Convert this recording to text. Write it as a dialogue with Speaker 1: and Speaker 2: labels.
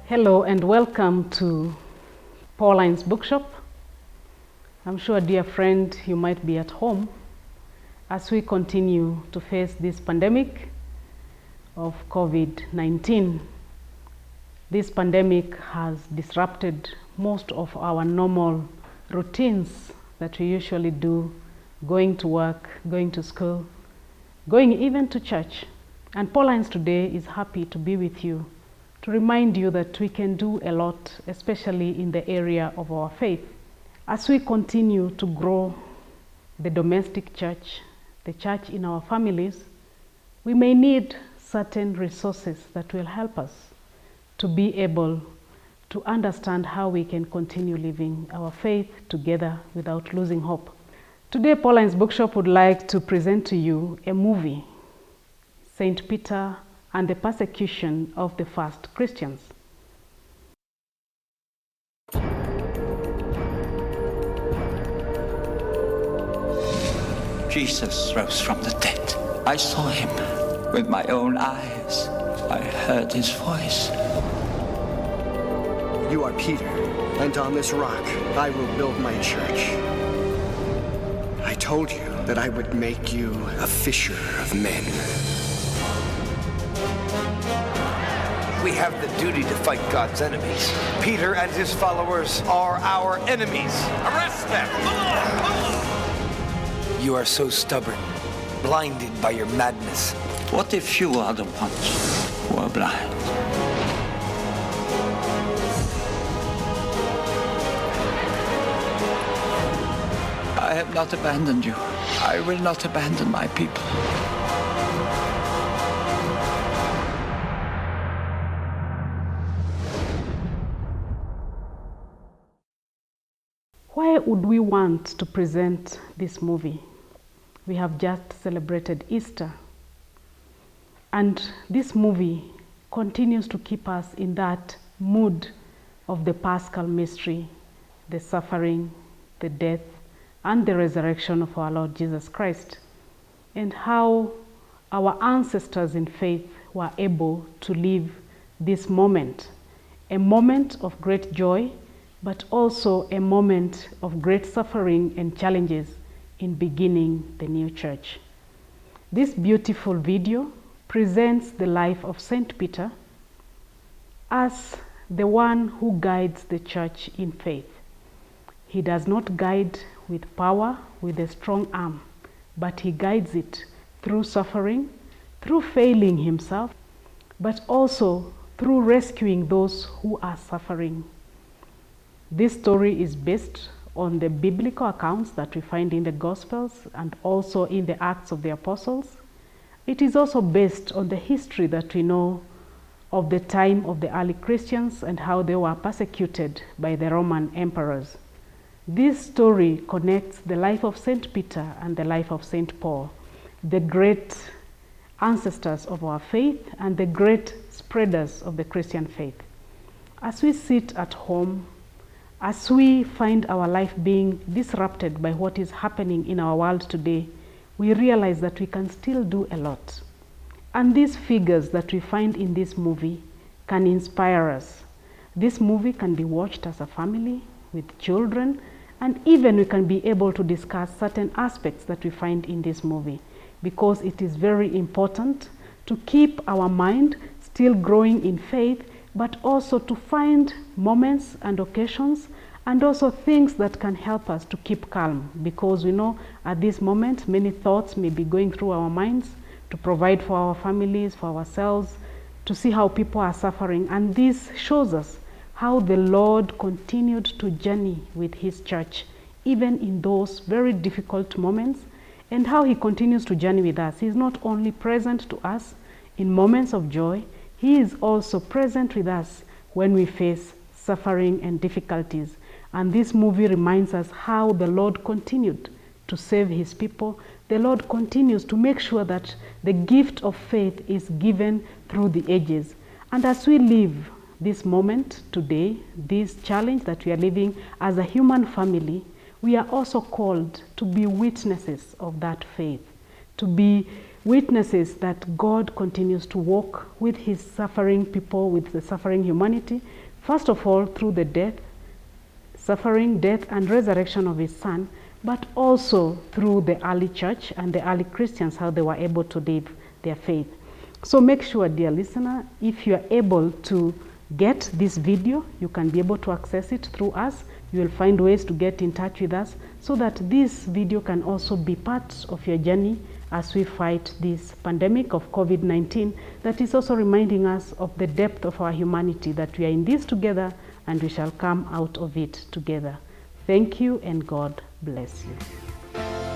Speaker 1: Hello and welcome to Pauline's Bookshop. I'm sure, dear friend, you might be at home as we continue to face this pandemic of COVID-19. This pandemic has disrupted most of our normal routines that we usually do, going to work, going to school, going even to church. And Pauline's today is happy to be with you to remind you that we can do a lot, especially in the area of our faith. As we continue to grow the domestic church, the church in our families, we may need certain resources that will help us to be able to understand how we can continue living our faith together without losing hope. Today, Pauline's Bookshop would like to present to you a movie, Saint Peter and the Persecution of the First Christians.
Speaker 2: Jesus rose from the dead. I saw him with my own eyes. I heard his voice.
Speaker 3: You are Peter, and on this rock I will build my church. I told you that I would make you a fisher of men.
Speaker 4: We have the duty to fight God's enemies. Peter and his followers are our enemies. Arrest them! You are so stubborn, blinded by your madness.
Speaker 2: What if you are the ones who are blind? I have not abandoned you. I will not abandon my people.
Speaker 1: Why would we want to present this movie? We have just celebrated Easter, and this movie continues to keep us in that mood of the Paschal mystery, the suffering, the death, and the resurrection of our Lord Jesus Christ, and how our ancestors in faith were able to live this moment, a moment of great joy, but also a moment of great suffering and challenges in beginning the new church. This beautiful video presents the life of Saint Peter as the one who guides the church in faith. He does not guide with power, with a strong arm, but he guides it through suffering, through failing himself, but also through rescuing those who are suffering. This story is based on the biblical accounts that we find in the Gospels and also in the Acts of the Apostles. It is also based on the history that we know of the time of the early Christians and how they were persecuted by the Roman emperors. This story connects the life of Saint Peter and the life of Saint Paul, the great ancestors of our faith and the great spreaders of the Christian faith. As we sit at home, as we find our life being disrupted by what is happening in our world today, we realize that we can still do a lot. And these figures that we find in this movie can inspire us. This movie can be watched as a family, with children, and even we can be able to discuss certain aspects that we find in this movie, because it is very important to keep our mind still growing in faith, but also to find moments and occasions and also things that can help us to keep calm, because we know at this moment many thoughts may be going through our minds to provide for our families, for ourselves, to see how people are suffering. And this shows us how the Lord continued to journey with his church, even in those very difficult moments, and how he continues to journey with us. He is not only present to us in moments of joy, he is also present with us when we face suffering and difficulties. And this movie reminds us how the Lord continued to save his people. The Lord continues to make sure that the gift of faith is given through the ages. And as we live this moment today, this challenge that we are living as a human family, we are also called to be witnesses of that faith, to be witnesses that God continues to walk with his suffering people, with the suffering humanity, first of all through the suffering, death, and resurrection of his Son, but also through the early church and the early Christians, how they were able to live their faith. So make sure, dear listener, if you are able to get this video, you can be able to access it through us. You will find ways to get in touch with us so that this video can also be part of your journey as we fight this pandemic of COVID-19 that is also reminding us of the depth of our humanity, that we are in this together and we shall come out of it together. Thank you and God bless you.